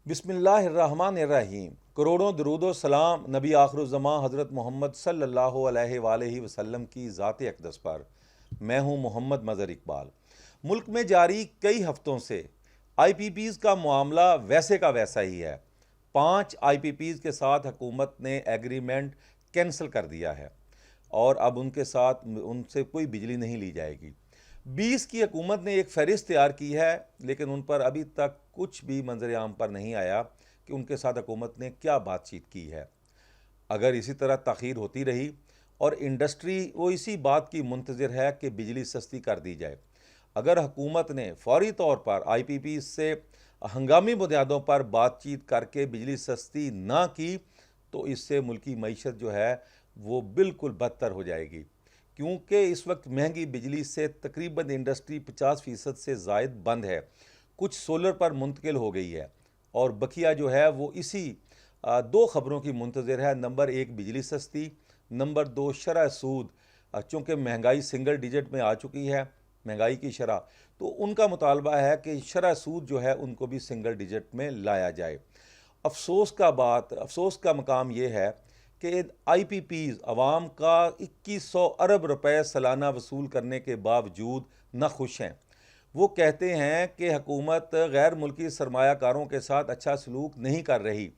बिस्मिल्लाहिर्रहमानिर्रहीम। करोड़ों दरूदो सलाम नबी आखिरुज़्ज़मां हज़रत मोहम्मद सल्लल्लाहु अलैहि वसल्लम की ज़ात अक़दस पर। मैं हूँ मोहम्मद मज़हर इकबाल। मुल्क में जारी कई हफ्तों से IPPs का मामला वैसे का वैसा ही है। 5 IPPs के साथ हुकूमत ने एग्रीमेंट कैंसिल कर दिया है और अब उनसे कोई बिजली नहीं ली जाएगी। 20 की हुकूमत ने एक फहरिस्त तैयार की है, लेकिन उन पर अभी तक कुछ भी मंजर आम पर नहीं आया कि उनके साथ हुकूमत ने क्या बातचीत की है। अगर इसी तरह ताख़ीर होती रही और इंडस्ट्री वो इसी बात की मुंतज़िर है कि बिजली सस्ती कर दी जाए। अगर हुकूमत ने फौरी तौर पर IPP से हंगामी बुनियादों पर बातचीत करके बिजली सस्ती ना की तो इससे मुल्की मईशत जो है वो बिल्कुल बदतर हो जाएगी, क्योंकि इस वक्त महंगी बिजली से तकरीबन इंडस्ट्री 50% से ज़ायद बंद है। कुछ सोलर पर मुंतकिल हो गई है और बकिया जो है वो इसी 2 ख़बरों की मुंतज़िर है। नंबर 1 बिजली सस्ती, नंबर 2 शरह सूद। चूँकि महंगाई सिंगल डिजिट में आ चुकी है, महंगाई की शरह, तो उनका मुतालबा है कि शरह सूद जो है उनको भी सिंगल डिजिट में लाया जाए। अफसोस का मकाम ये है कि IPPs अवाम का 2100 अरब रुपए सालाना वसूल करने के बावजूद नाखुश हैं। वो कहते हैं कि हुकूमत गैर मुल्की सरमायाकारों के साथ अच्छा सलूक नहीं कर रही।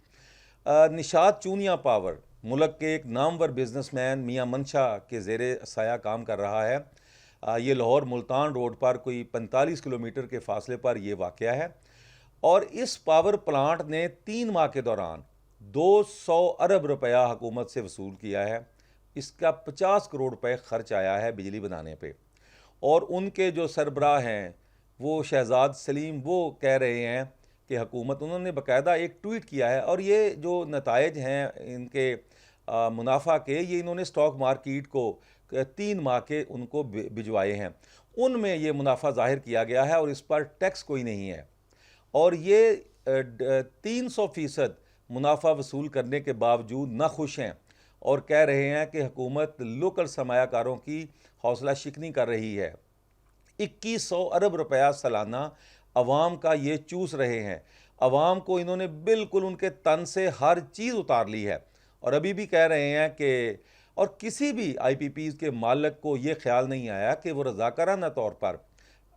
निशात चूनिया पावर मुल्क के एक नामवर बिजनेसमैन मियां मंशा के ज़ेरे साया काम कर रहा है। ये लाहौर मुल्तान रोड पर कोई 45 किलोमीटर के फासले पर यह वाक़या है और इस पावर प्लांट ने 3 माह के दौरान 200 अरब रुपया हुकूमत से वसूल किया है। इसका 50 करोड़ रुपए खर्च आया है बिजली बनाने पे। और उनके जो सरबराह हैं वो शहजाद सलीम वो कह रहे हैं कि हुकूमत, उन्होंने बाकायदा एक ट्वीट किया है और ये जो नताइज हैं इनके मुनाफा के, ये इन्होंने स्टॉक मार्केट को 3 माह के उनको भिजवाए हैं। उनमें ये मुनाफा ज़ाहिर किया गया है और इस पर टैक्स कोई नहीं है और ये 300% मुनाफा वसूल करने के बावजूद नाखुश हैं और कह रहे हैं कि हुकूमत लोकल सरमायाकारों की हौसला शिकनी कर रही है। 2100 अरब रुपया सालाना अवाम का ये चूस रहे हैं। अवाम को इन्होंने बिल्कुल उनके तन से हर चीज़ उतार ली है और अभी भी कह रहे हैं कि, और किसी भी IPPs के मालिक को ये ख्याल नहीं आया कि वो रज़ाकाराना तौर पर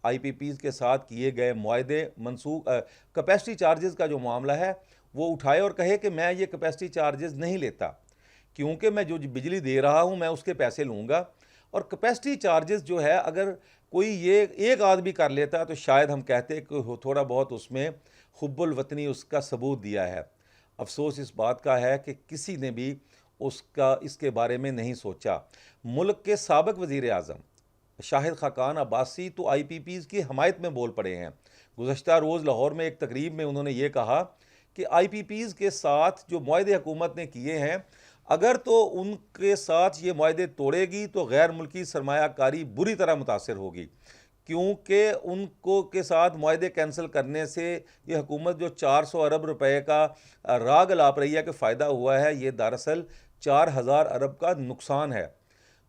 IPPs के साथ किए गए मुआहदे मनसूख कैपेसिटी चार्जेस का जो मामला है वो उठाए और कहे कि मैं ये कैपेसिटी चार्जेस नहीं लेता, क्योंकि मैं जो बिजली दे रहा हूँ मैं उसके पैसे लूँगा। और कैपेसिटी चार्जेस जो है अगर कोई ये एक आदमी कर लेता तो शायद हम कहते कि थोड़ा बहुत उसमें हुब्बुल वतनी उसका सबूत दिया है। अफसोस इस बात का है कि किसी ने भी इसके बारे में नहीं सोचा। मुल्क के साबिक वज़ीर आज़म शाहिद खाकान अब्बासी तो IPPs की हमायत में बोल पड़े हैं। गुज़श्ता रोज़ लाहौर में एक तकरीब में उन्होंने ये कहा कि IPPs के साथ जो मुआहदे हुकूमत ने किए हैं, अगर तो उनके साथ ये मुआहदे तोड़ेगी तो गैर मुल्की सरमायाकारी बुरी तरह मुतासर होगी, क्योंकि उनको के साथ मुआहदे कैंसिल करने से ये हुकूमत जो 400 अरब रुपए का राग लाप रही है कि फ़ायदा हुआ है, ये दरअसल 4000 अरब का नुकसान है।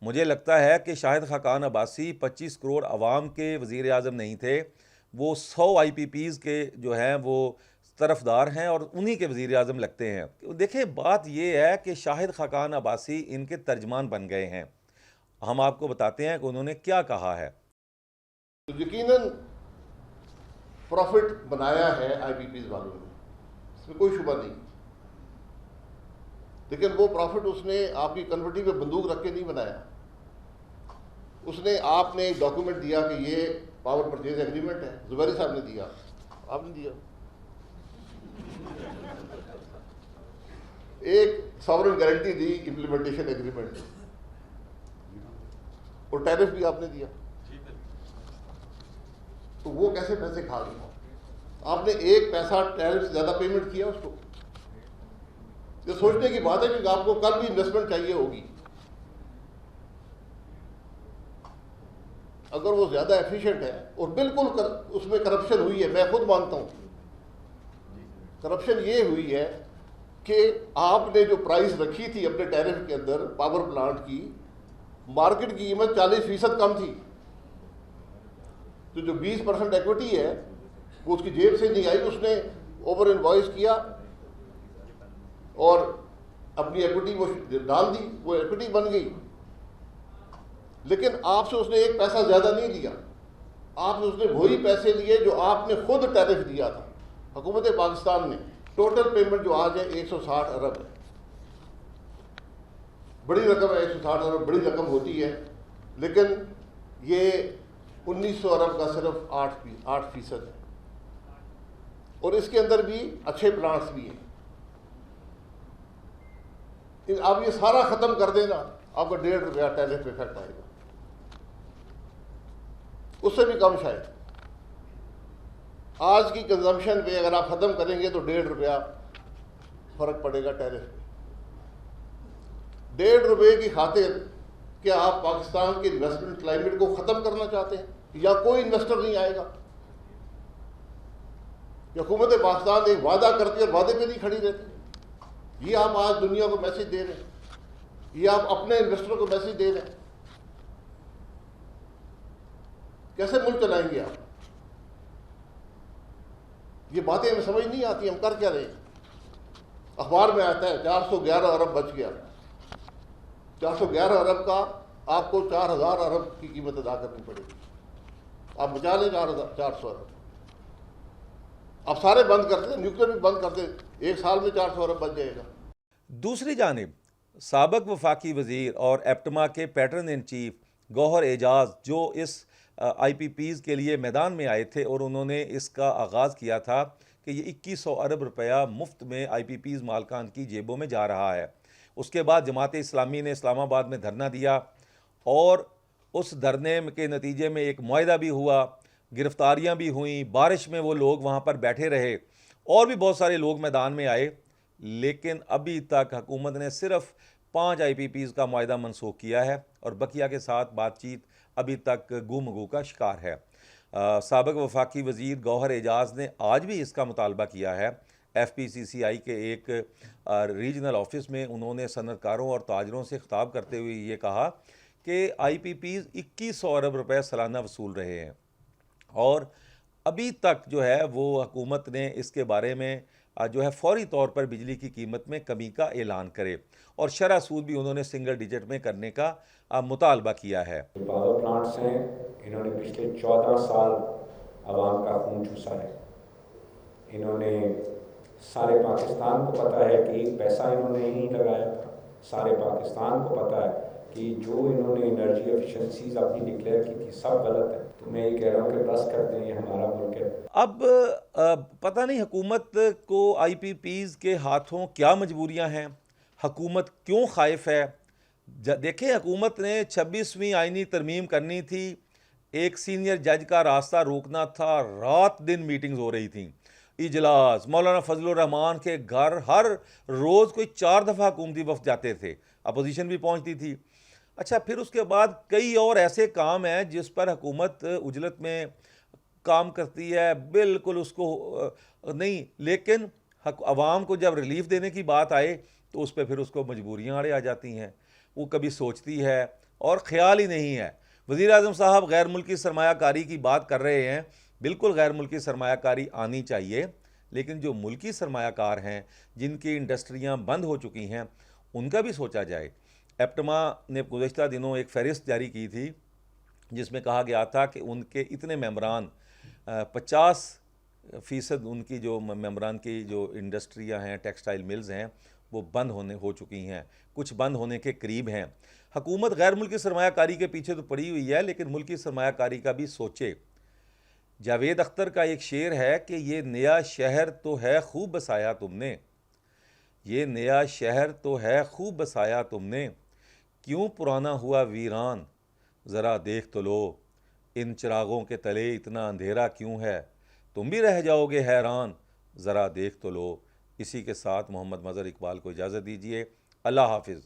मुझे लगता है कि शाहिद खाकान अब्बासी 25 करोड़ अवाम के वज़ीर आज़म नहीं थे, वो 100 IPPs के जो हैं वो तरफदार हैं और उन्हीं के वज़ीर आज़म लगते हैं। देखिए, बात ये है कि शाहिद खाकान अब्बासी इनके तर्जमान बन गए हैं। हम आपको बताते हैं कि उन्होंने क्या कहा है। तो यकीनन प्रॉफिट बनाया है IPPs वालों ने, इसमें कोई शुबा नहीं, लेकिन वो प्रॉफिट उसने आपकी कन्वर्टी पे बंदूक रख के नहीं बनाया। उसने आपने एक डॉक्यूमेंट दिया कि ये पावर परचेज एग्रीमेंट है, जुबैरी साहब ने दिया, आपने दिया। एक सॉवरेन गारंटी दी, इम्प्लीमेंटेशन एग्रीमेंट, और टैरिफ भी आपने दिया। तो वो कैसे पैसे खा गए? आपने एक पैसा टैरिफ से ज्यादा पेमेंट किया उसको। ये सोचने की बात है कि आपको कल भी इन्वेस्टमेंट चाहिए होगी। अगर वो ज्यादा एफिशिएंट है, और बिल्कुल उसमें करप्शन हुई है, मैं खुद मानता हूं करप्शन ये हुई है कि आपने जो प्राइस रखी थी अपने टैरिफ के अंदर पावर प्लांट की, मार्केट की कीमत 40% कम थी। तो जो 20% इक्विटी है वो उसकी जेब से नहीं आई, उसने ओवर इनवॉइस किया और अपनी इक्विटी वो डाल दी, वो इक्विटी बन गई। लेकिन आपसे उसने एक पैसा ज़्यादा नहीं लिया, आपसे उसने वही पैसे लिए जो आपने खुद टैरिफ दिया था। हुकूमत पाकिस्तान ने टोटल पेमेंट जो आज है 160 अरब है, बड़ी रकम है। 160 अरब बड़ी रकम होती है, लेकिन ये 1900 अरब का सिर्फ 8% है, और इसके अंदर भी अच्छे प्लांट्स भी हैं। आप ये सारा ख़त्म कर देना, आपका 1.5 रुपया टैरिफ इफेक्ट आएगा, उससे भी कम शायद। आज की कंजम्पशन पे अगर आप ख़त्म करेंगे तो 1.5 रुपया फ़र्क पड़ेगा टैरिफ में। 1.5 रुपये की खातिर क्या आप पाकिस्तान के इन्वेस्टमेंट क्लाइमेट को ख़त्म करना चाहते हैं, या कोई इन्वेस्टर नहीं आएगा? हुकूमत पाकिस्तान एक वादा करती है और वादे पे नहीं खड़ी रहती। ये आप आज दुनिया को मैसेज दे रहे हैं, ये आप अपने इन्वेस्टरों को मैसेज दे रहे हैं। कैसे मुल्क चलाएंगे आप? ये बातें हमें समझ नहीं आती, हम कर क्या रहे हैं। अखबार में आता है 411 अरब बच गया। 411 अरब का आपको 4000 अरब की कीमत अदा करनी पड़ेगी। आप बचा लें 400 अरब। आप सारे बंद कर दें, न्यूक्लियर भी बंद कर दें, एक साल में 400 अरब बच जाएगा। दूसरी जानिब साबिक वफाकी वज़ीर और एप्टमा के patron in chief Gohar Ejaz, जो इस IPPs के लिए मैदान में आए थे और उन्होंने इसका आगाज़ किया था कि ये 2100 अरब रुपया मुफ्त में IPPs मालकान की जेबों में जा रहा है। उसके बाद जमात इस्लामी ने इस्लामाबाद में धरना दिया और उस धरने के नतीजे में एक मुआहदा भी हुआ, गिरफ्तारियां भी हुईं, बारिश में वो लोग वहाँ पर बैठे रहे और भी बहुत सारे लोग मैदान में आए। लेकिन अभी तक हुकूमत ने सिर्फ 5 IPPs का मुआहदा मनसूख किया है और बकिया के साथ बातचीत अभी तक गुमगू का शिकार है। साबिक वफाकी वज़ीर गौहर एजाज ने आज भी इसका मुतालबा किया है। FPCCI के एक रीजनल ऑफिस में उन्होंने सनतकारों और ताजरों से खिताब करते हुए ये कहा कि IPPs 2100 अरब रुपए सालाना वसूल रहे हैं और अभी तक जो है वो हुकूमत ने इसके बारे में जो है फौरी तौर पर बिजली की कीमत में कमी का ऐलान करे और शरह सूद भी उन्होंने सिंगल डिजिट में करने का मुतालबा किया है। पावर प्लांट्स हैं, इन्होंने पिछले 14 साल आवाम का खून चूसा है। इन्होंने सारे पाकिस्तान को पता है कि एक पैसा इन्होंने ही लगाया था। सारे पाकिस्तान को पता है कि जो इन्होंने एनर्जी एफिशिएंसीज अपनी डिक्लेयर की थी सब गलत है। तो मैं ये कह रहा हूँ कि बस करते हैं, ये हमारा मुल्क है। अब पता नहीं हुकूमत को IPPs के हाथों क्या मजबूरियाँ हैं, हुकूमत क्यों खाइफ है। देखें, हुकूमत ने 26वीं आइनी तरमीम करनी थी, एक सीनियर जज का रास्ता रोकना था, रात दिन मीटिंग्स हो रही थी, इजलास, मौलाना फजलुर रहमान के घर हर रोज़ कोई 4 दफ़ा हुकूमती वफ़द जाते थे, अपोजिशन भी पहुंचती थी। अच्छा, फिर उसके बाद कई और ऐसे काम हैं जिस पर हुकूमत उजलत में काम करती है, बिल्कुल उसको नहीं, लेकिन अवाम को जब रिलीफ देने की बात आए तो उस पर फिर उसको मजबूरियाँ आड़े आ जाती हैं। वो कभी सोचती है और ख्याल ही नहीं है। वज़ीर आज़म साहब गैर मुल्की सरमायाकारी की बात कर रहे हैं, बिल्कुल गैर मुल्की सरमायाकारी आनी चाहिए, लेकिन जो मुल्की सरमायाकार हैं जिनकी इंडस्ट्रियाँ बंद हो चुकी हैं उनका भी सोचा जाए। एप्टमा ने गुज़श्ता दिनों एक फ़हरिस्त जारी की थी जिसमें कहा गया था कि उनके इतने मेंबरान 50% उनकी जो मेंबरान की जो इंडस्ट्रियां हैं, टेक्सटाइल मिल्स हैं, वो बंद हो चुकी हैं, कुछ बंद होने के करीब हैं। हुकूमत गैर मुल्की सरमायाकारी के पीछे तो पड़ी हुई है, लेकिन मुल्की सरमायाकारी का भी सोचे। जावेद अख्तर का एक शेर है कि ये नया शहर तो है खूब बसाया तुमने, ये नया शहर तो है खूब बसाया तुमने, क्यों पुराना हुआ वीरान ज़रा देख तो लो, इन चिरागों के तले इतना अंधेरा क्यों है, तुम भी रह जाओगे हैरान ज़रा देख तो लो। इसी के साथ मोहम्मद मज़हर इकबाल को इजाज़त दीजिए। अल्लाह हाफिज़।